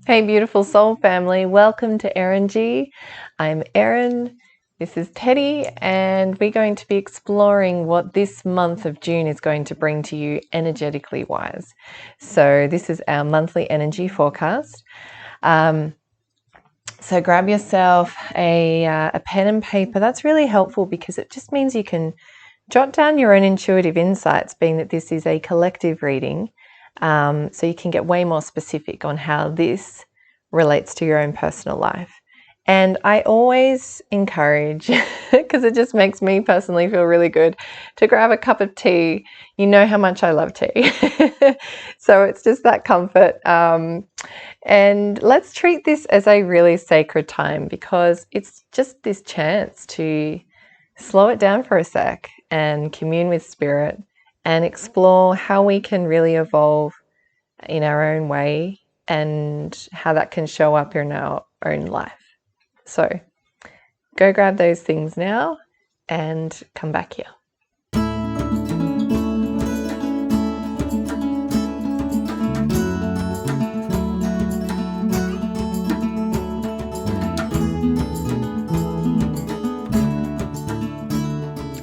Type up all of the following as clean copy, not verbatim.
Hey, beautiful soul family. Welcome to Eringy. I'm Erin. This is Teddy, and we're going to be exploring what this month of June is going to bring to you energetically wise. So, this is our monthly energy forecast. So, grab yourself a pen and paper. That's really helpful because it just means you can jot down your own intuitive insights, being that this is a collective reading. So you can get way more specific on how this relates to your own personal life. And I always encourage, because it just makes me personally feel really good, to grab a cup of tea. You know how much I love tea. So it's just that comfort. And let's treat this as a really sacred time, because it's just this chance to slow it down for a sec and commune with spirit and explore how we can really evolve in our own way and how that can show up in our own life. So go grab those things now and come back here.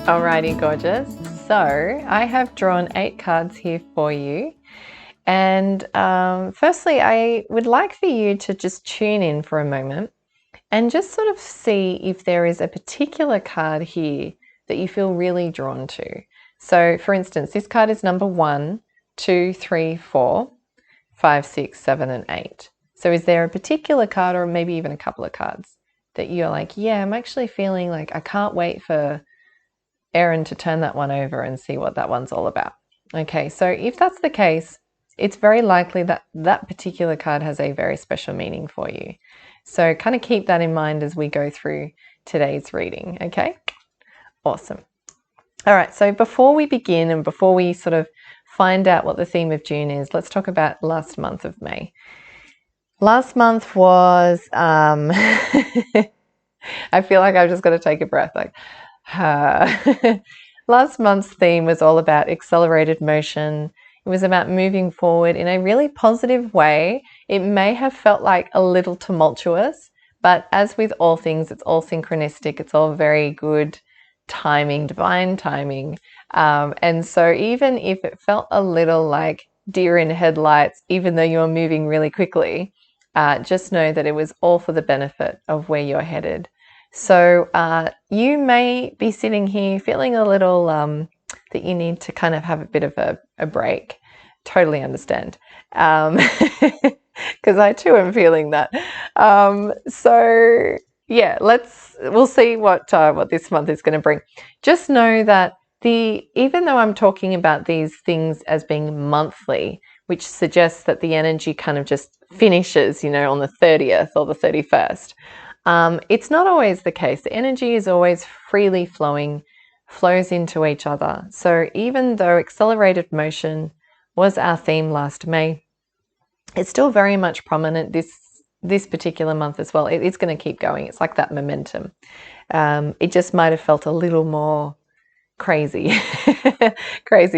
Alrighty, gorgeous. So I have drawn 8 cards here for you. And firstly, I would like for you to just tune in for a moment and just sort of see if there is a particular card here that you feel really drawn to. So for instance, this card is number 1, 2, 3, 4, 5, 6, 7, and 8. So is there a particular card, or maybe even a couple of cards, that you're like, yeah, I'm actually feeling like I can't wait for Erin to turn that one over and see what that one's all about? Okay, so if that's the case, it's very likely that that particular card has a very special meaning for you. So kind of keep that in mind as we go through today's reading, okay? Awesome. All right, so before we begin and before we sort of find out what the theme of June is, let's talk about last month of May. Last month was, I feel like I've just got to take a breath, like, last month's theme was all about accelerated motion. It was about moving forward in a really positive way. It may have felt like a little tumultuous, but as with all things, it's all synchronistic. It's all very good timing, divine timing. And so even if it felt a little like deer in headlights, even though you're moving really quickly, just know that it was all for the benefit of where you're headed. So you may be sitting here feeling a little that you need to kind of have a bit of a break. Totally understand. Because I too am feeling that. So yeah, we'll see what this month is going to bring. Just know that even though I'm talking about these things as being monthly, which suggests that the energy kind of just finishes, on the 30th or the 31st. It's not always the case. The energy is always freely flowing, flows into each other. So even though accelerated motion was our theme last May, it's still very much prominent this particular month as well. It's going to keep going. It's like that momentum. It just might have felt a little more crazy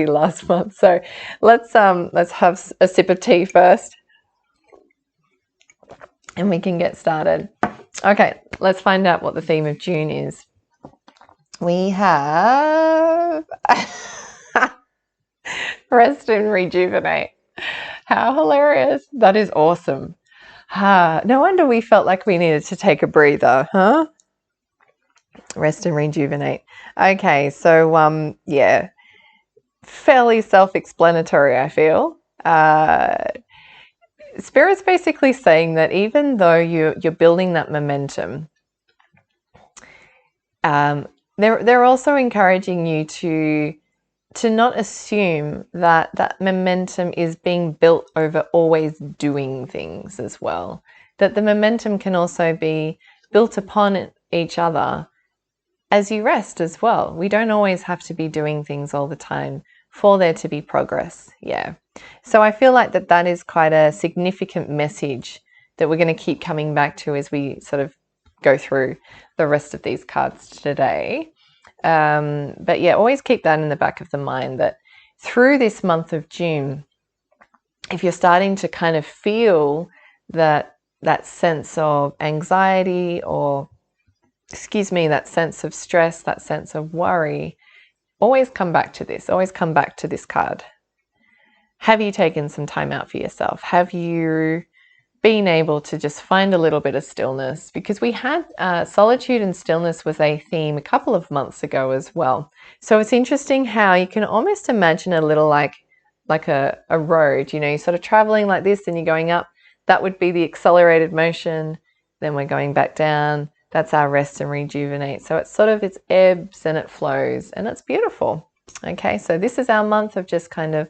last month. So let's have a sip of tea first and we can get started. Okay, let's find out what the theme of June is. We have rest and rejuvenate. How hilarious. That is awesome. No wonder we felt like we needed to take a breather, huh? Rest and rejuvenate. Okay, so yeah, fairly self-explanatory, I feel. Spirit's basically saying that even though you're building that momentum, they're also encouraging you to not assume that momentum is being built over always doing things as well. That the momentum can also be built upon each other as you rest as well. We don't always have to be doing things all the time for there to be progress. Yeah. So I feel like that is quite a significant message that we're going to keep coming back to as we sort of go through the rest of these cards today. But yeah, always keep that in the back of the mind that through this month of June, if you're starting to kind of feel that that sense of anxiety, or excuse me, that sense of stress, that sense of worry, always come back to this. Always come back to this card. Have you taken some time out for yourself? Have you been able to just find a little bit of stillness? Because we had solitude and stillness was a theme a couple of months ago as well. So it's interesting how you can almost imagine a little like a road, you know, you're sort of traveling like this and you're going up. That would be the accelerated motion. Then we're going back down. That's our rest and rejuvenate. So it's sort of, it ebbs and it flows, and it's beautiful. Okay, so this is our month of just kind of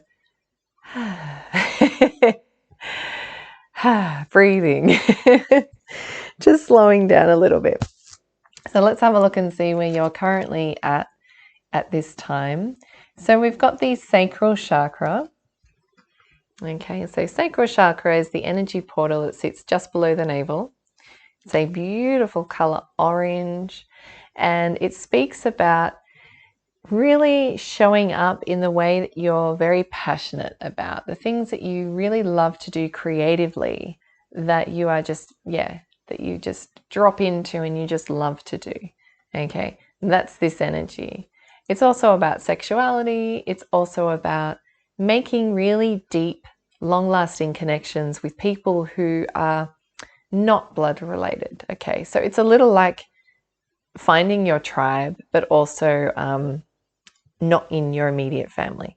breathing, just slowing down a little bit. So let's have a look and see where you're currently at this time. So we've got the sacral chakra. Okay, so sacral chakra is the energy portal that sits just below the navel. It's a beautiful color, orange, and it speaks about really showing up in the way that you're very passionate about, the things that you really love to do creatively, that you are just, that you just drop into and you just love to do. Okay, that's this energy. It's also about sexuality. It's also about making really deep, long-lasting connections with people who are not blood related. Okay, so it's a little like finding your tribe, but also not in your immediate family.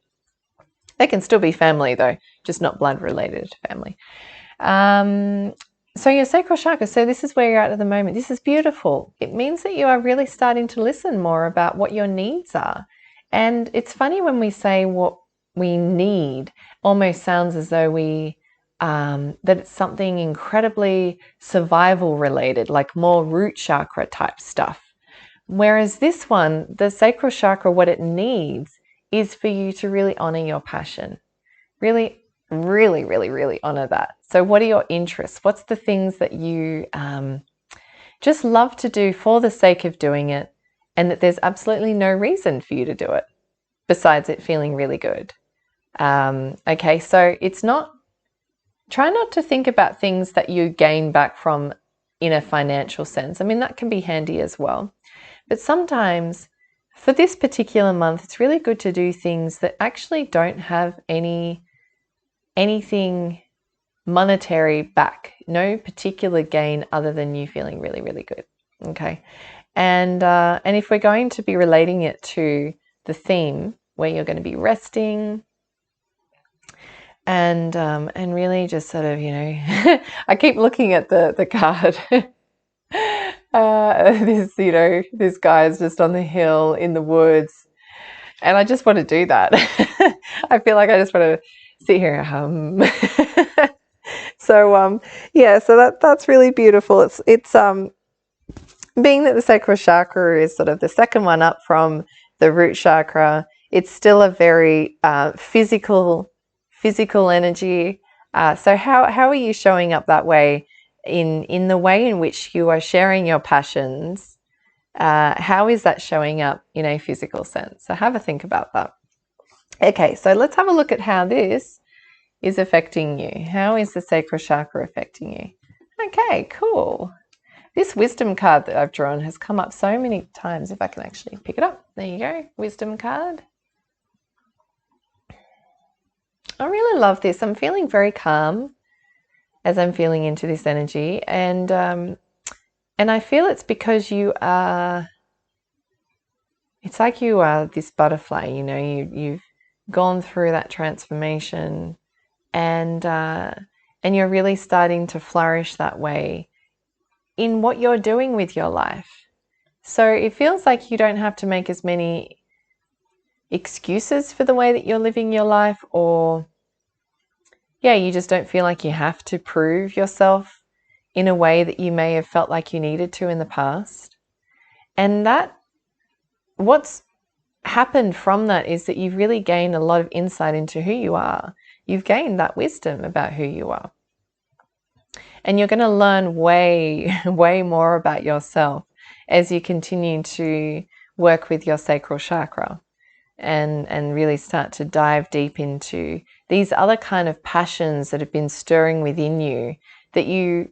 They can still be family though, just not blood related family. So your sacral chakra, so this is where you're at the moment. This is beautiful. It means that you are really starting to listen more about what your needs are. And it's funny when we say what we need, almost sounds as though that it's something incredibly survival related, like more root chakra type stuff. Whereas this one, the sacral chakra, what it needs is for you to really honor your passion. Really, really, really, really honor that. So what are your interests? What's the things that you just love to do for the sake of doing it, and that there's absolutely no reason for you to do it besides it feeling really good? Okay, so it's not, try not to think about things that you gain back from in a financial sense. I mean, that can be handy as well. But sometimes for this particular month, it's really good to do things that actually don't have anything monetary back, no particular gain other than you feeling really, really good. Okay. And if we're going to be relating it to the theme where you're going to be resting and really just sort of, you know, I keep looking at the card. This guy is just on the hill in the woods, and I just want to do that. I feel like I just want to sit here and hum. So that's really beautiful. It's being that the sacral chakra is sort of the second one up from the root chakra. It's still a very physical energy. So how are you showing up that way in the way in which you are sharing your passions? How is that showing up in a physical sense? So have a think about that. Okay, so let's have a look at how this is affecting you. How is the sacral chakra affecting you? Okay, cool. This wisdom card that I've drawn has come up so many times. If I can actually pick it up. There you go, wisdom card. I really love this. I'm feeling very calm as I'm feeling into this energy, and I feel it's because you are, it's like you are this butterfly, you know, you've gone through that transformation, and you're really starting to flourish that way in what you're doing with your life. So it feels like you don't have to make as many excuses for the way that you're living your life, or you just don't feel like you have to prove yourself in a way that you may have felt like you needed to in the past. And that, what's happened from that is that you've really gained a lot of insight into who you are. You've gained that wisdom about who you are. And you're going to learn way more about yourself as you continue to work with your sacral chakra and really start to dive deep into these other kind of passions that have been stirring within you that you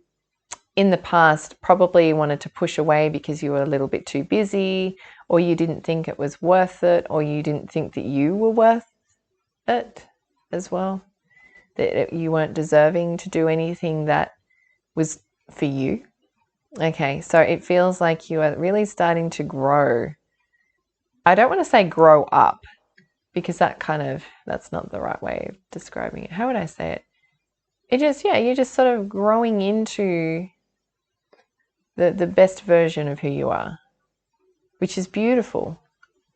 in the past probably wanted to push away because you were a little bit too busy, or you didn't think it was worth it, or you didn't think that you were worth it as well, that you weren't deserving to do anything that was for you. Okay, so it feels like you are really starting to grow. I don't want to say grow up, because that's not the right way of describing it. How would I say it? You're just sort of growing into the best version of who you are, which is beautiful,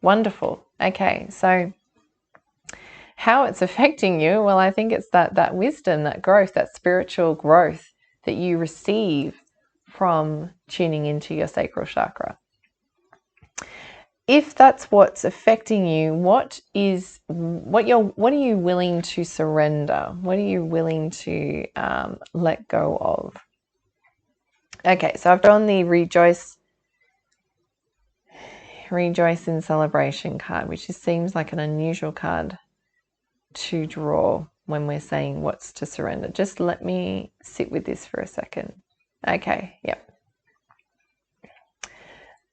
wonderful. Okay, so how it's affecting you, well, I think it's that wisdom, that growth, that spiritual growth that you receive from tuning into your sacral chakra. If that's what's affecting you, what are you willing to surrender? What are you willing to let go of? Okay, so I've drawn the rejoice in celebration card, which just seems like an unusual card to draw when we're saying what's to surrender. Just let me sit with this for a second. Okay, yep.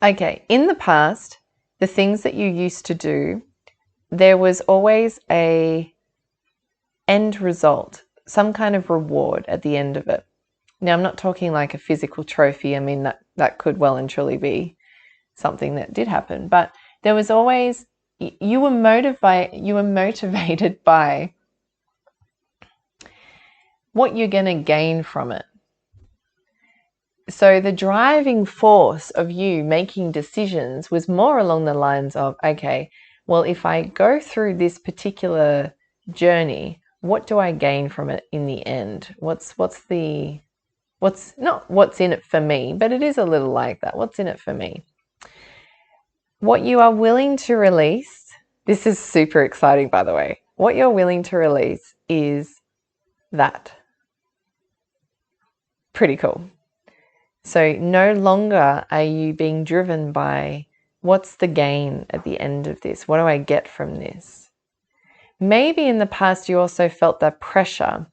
Okay, in the past, the things that you used to do, there was always a end result, some kind of reward at the end of it. Now, I'm not talking like a physical trophy. I mean, that could well and truly be something that did happen, but there was always, you were motivated by what you're going to gain from it. So the driving force of you making decisions was more along the lines of, okay, well, if I go through this particular journey, what do I gain from it in the end? What's not what's in it for me, but it is a little like that. What's in it for me? What you are willing to release, this is super exciting, by the way. What you're willing to release is that. Pretty cool. So no longer are you being driven by what's the gain at the end of this? What do I get from this? Maybe in the past you also felt that pressure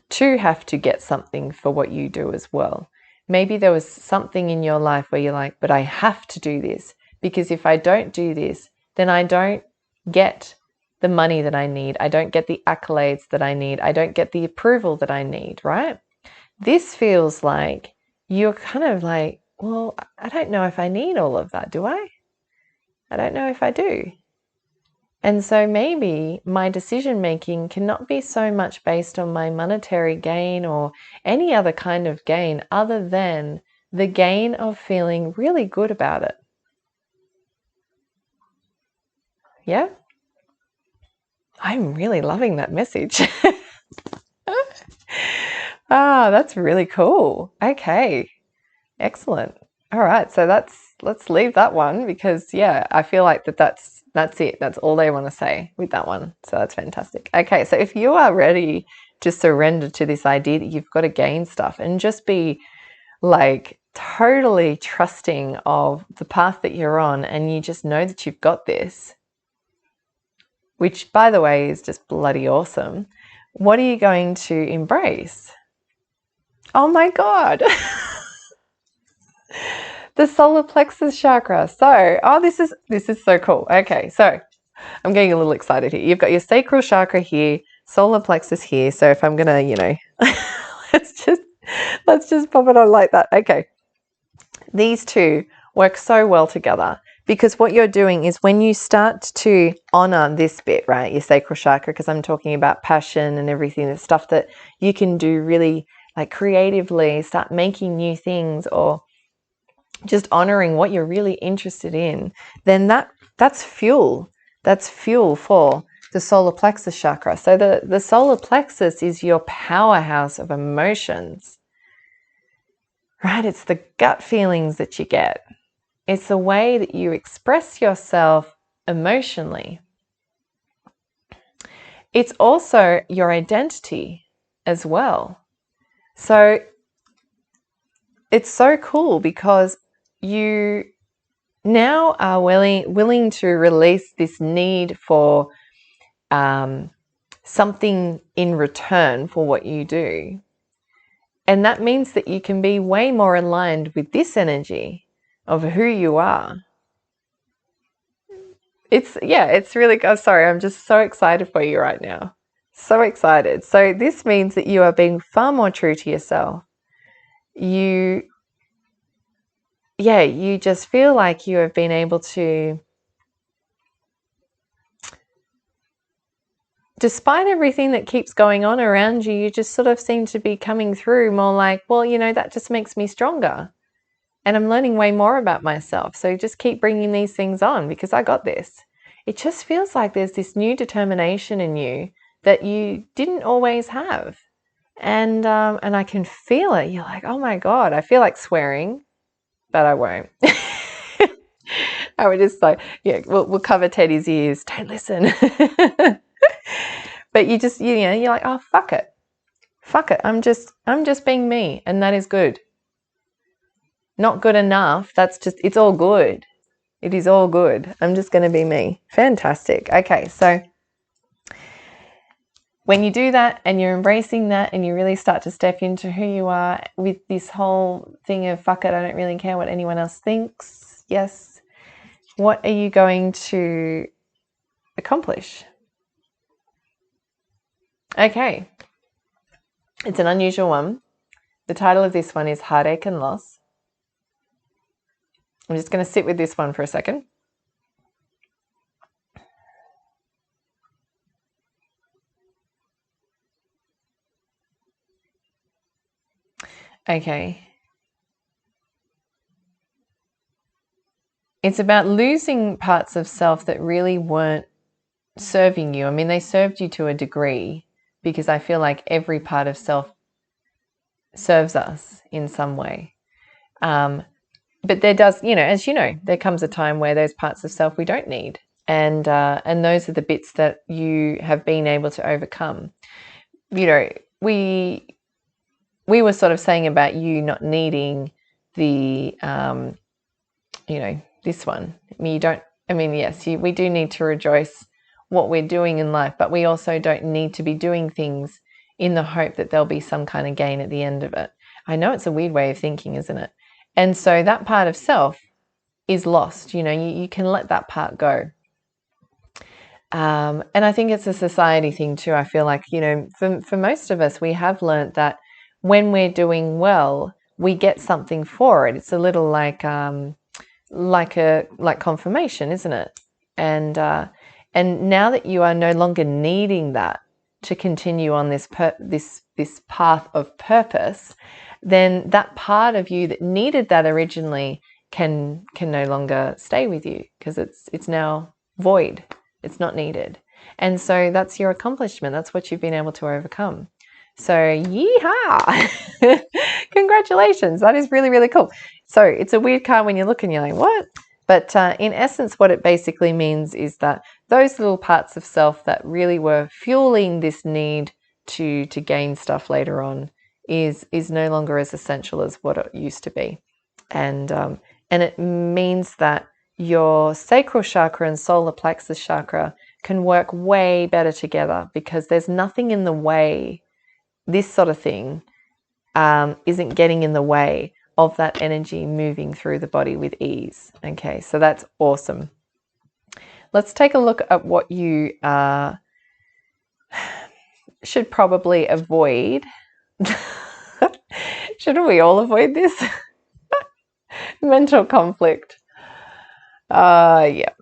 to have to get something for what you do as well. Maybe there was something in your life where you're like, but I have to do this, because if I don't do this, then I don't get the money that I need. I don't get the accolades that I need. I don't get the approval that I need, right? This feels like you're kind of like, well, I don't know if I need all of that, do I? I don't know if I do. And so maybe my decision making cannot be so much based on my monetary gain or any other kind of gain other than the gain of feeling really good about it. Yeah? I'm really loving that message. That's really cool. Okay. Excellent. All right. So let's leave that one, because I feel like that's it. That's all they want to say with that one. So that's fantastic. Okay. So if you are ready to surrender to this idea that you've got to gain stuff and just be like totally trusting of the path that you're on, and you just know that you've got this, which by the way is just bloody awesome. What are you going to embrace? Oh my God. The solar plexus chakra. So, this is so cool. Okay, so I'm getting a little excited here. You've got your sacral chakra here, solar plexus here. So if I'm gonna, let's just pop it on like that. Okay. These two work so well together, because what you're doing is when you start to honor this bit, right, your sacral chakra, because I'm talking about passion and everything, the stuff that you can do really like creatively, start making new things, or just honoring what you're really interested in, then that's fuel. That's fuel for the solar plexus chakra. So the solar plexus is your powerhouse of emotions, right? It's the gut feelings that you get. It's the way that you express yourself emotionally. It's also your identity as well. So it's so cool, because you now are willing to release this need for something in return for what you do. And that means that you can be way more aligned with this energy of who you are. It's really, oh, sorry, I'm just so excited for you right now. So excited. So this means that you are being far more true to yourself. You just feel like you have been able to, despite everything that keeps going on around you, you just sort of seem to be coming through more like, well, that just makes me stronger. And I'm learning way more about myself. So just keep bringing these things on because I got this. It just feels like there's this new determination in you that you didn't always have. And I can feel it. You're like, oh my God, I feel like swearing, but I won't. I would just like, we'll cover Teddy's ears. Don't listen. But you just, you're like, oh, fuck it. Fuck it. I'm just being me. And that is good. Not good enough. It's all good. It is all good. I'm just going to be me. Fantastic. Okay. So when you do that and you're embracing that and you really start to step into who you are with this whole thing of fuck it, I don't really care what anyone else thinks. Yes. What are you going to accomplish? Okay. It's an unusual one. The title of this one is Heartache and Loss. I'm just going to sit with this one for a second. Okay. It's about losing parts of self that really weren't serving you. I mean, they served you to a degree because I feel like every part of self serves us in some way. But there does, as there comes a time where those parts of self we don't need. And those are the bits that you have been able to overcome. We were sort of saying about you not needing the, this one. Yes, we do need to rejoice what we're doing in life, but we also don't need to be doing things in the hope that there'll be some kind of gain at the end of it. I know it's a weird way of thinking, isn't it? And so that part of self is lost. You can let that part go. And I think it's a society thing too. I feel like, for most of us, we have learnt that when we're doing well, we get something for it. It's a little like confirmation, isn't it? And now that you are no longer needing that to continue on this path of purpose, then that part of you that needed that originally can no longer stay with you because it's now void. It's not needed. And so that's your accomplishment. That's what you've been able to overcome. So yeehaw! Congratulations. That is really, really cool. So it's a weird card when you look and you're like, what? But in essence, what it basically means is that those little parts of self that really were fueling this need to gain stuff later on is no longer as essential as what it used to be. And it means that your sacral chakra and solar plexus chakra can work way better together because there's nothing in the way. This sort of thing isn't getting in the way of that energy moving through the body with ease. Okay, so that's awesome. Let's take a look at what you should probably avoid. Shouldn't we all avoid this? Mental conflict. Yeah.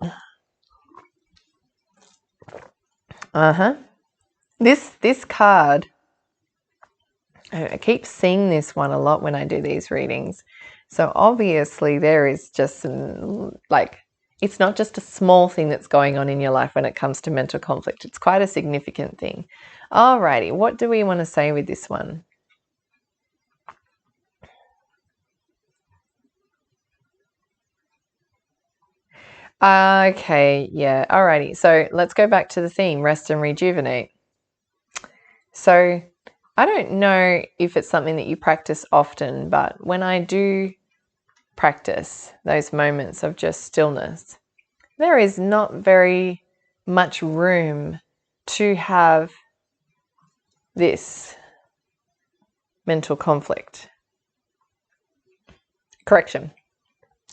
This card, I keep seeing this one a lot when I do these readings. So obviously there is just some, it's not just a small thing that's going on in your life when it comes to mental conflict. It's quite a significant thing. Alrighty, what do we want to say with this one? Okay, yeah, alrighty. So let's go back to the theme, rest and rejuvenate. So I don't know if it's something that you practice often, but when I do practice those moments of just stillness, there is not very much room to have this mental conflict. Correction.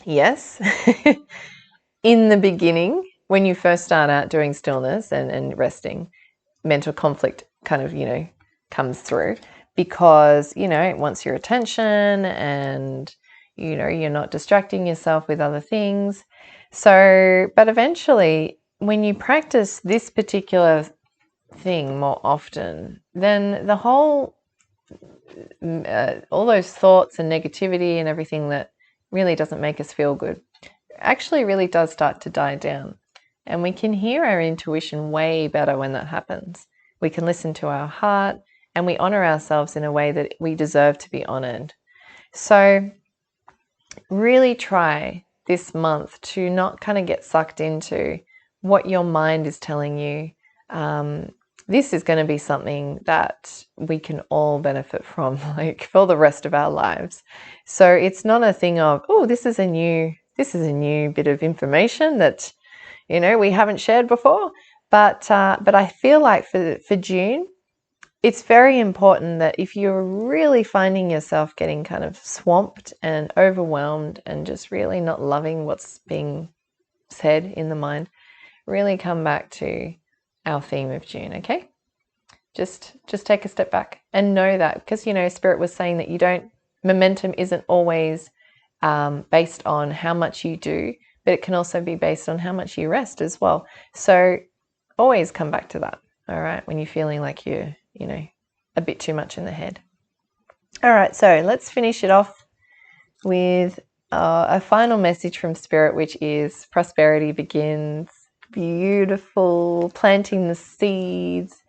Yes. In the beginning, when you first start out doing stillness and resting, mental conflict kind of, comes through because, it wants your attention and, you're not distracting yourself with other things. So, but eventually, when you practice this particular thing more often, then the whole, all those thoughts and negativity and everything that really doesn't make us feel good actually really does start to die down. And we can hear our intuition way better when that happens. We can listen to our heart and we honor ourselves in a way that we deserve to be honored. So really try this month to not kind of get sucked into what your mind is telling you. This is going to be something that we can all benefit from, like for the rest of our lives. So it's not a thing of, oh, this is a new bit of information that, we haven't shared before. But I feel like for June, it's very important that if you're really finding yourself getting kind of swamped and overwhelmed and just really not loving what's being said in the mind, really come back to our theme of June, okay? Just take a step back and know that, because, Spirit was saying that momentum isn't always based on how much you do, but it can also be based on how much you rest as well. So always come back to that, all right, when you're feeling like you're, a bit too much in the head. All right, so let's finish it off with a final message from Spirit, which is prosperity begins. Beautiful, planting the seeds,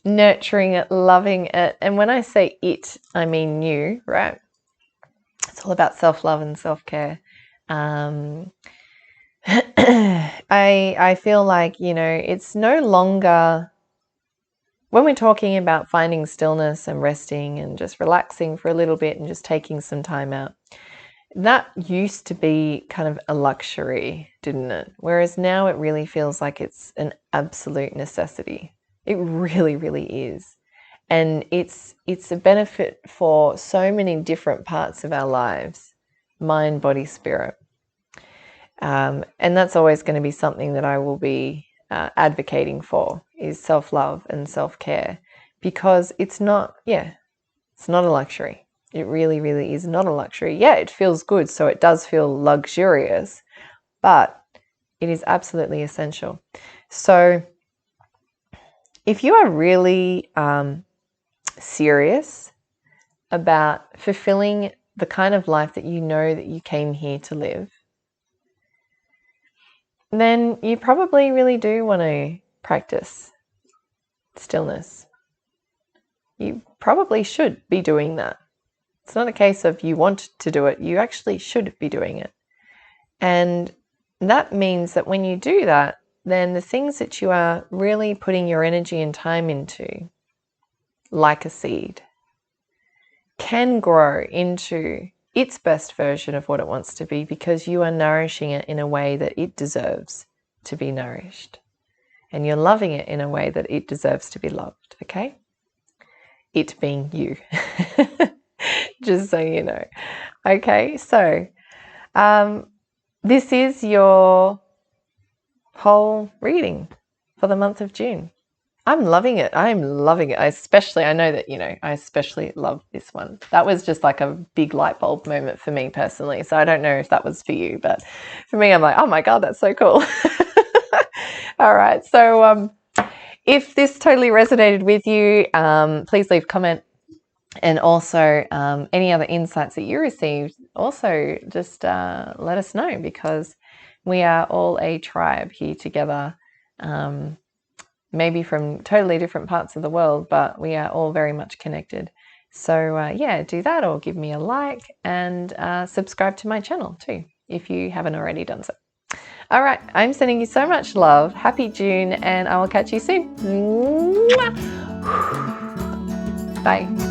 nurturing it, loving it. And when I say it, I mean you, right? It's all about self-love and self-care. I feel like, it's no longer, when we're talking about finding stillness and resting and just relaxing for a little bit and just taking some time out, that used to be kind of a luxury, didn't it? Whereas now it really feels like it's an absolute necessity. It really, really is. And it's a benefit for so many different parts of our lives, mind, body, spirit. And that's always going to be something that I will be advocating for, is self-love and self-care, because it's not a luxury. It really, really is not a luxury. Yeah, it feels good, so it does feel luxurious, but it is absolutely essential. So if you are really serious about fulfilling the kind of life that you know that you came here to live, then you probably really do want to practice stillness. You probably should be doing that. It's not a case of you want to do it, you actually should be doing it. And that means that when you do that, then the things that you are really putting your energy and time into, like a seed, can grow into its best version of what it wants to be, because you are nourishing it in a way that it deserves to be nourished. And you're loving it in a way that it deserves to be loved, okay? It being you. Just so you know. Okay, so this is your whole reading for the month of June. I'm loving it. I'm loving it. I know that, I especially love this one. That was just like a big light bulb moment for me personally. So I don't know if that was for you, but for me, I'm like, oh my God, that's so cool. All right. So if this totally resonated with you, please leave a comment. And also any other insights that you received, also just let us know, because we are all a tribe here together. Maybe from totally different parts of the world, but we are all very much connected. So do that, or give me a like, and subscribe to my channel too, if you haven't already done so. All right, I'm sending you so much love. Happy June, and I will catch you soon. Bye.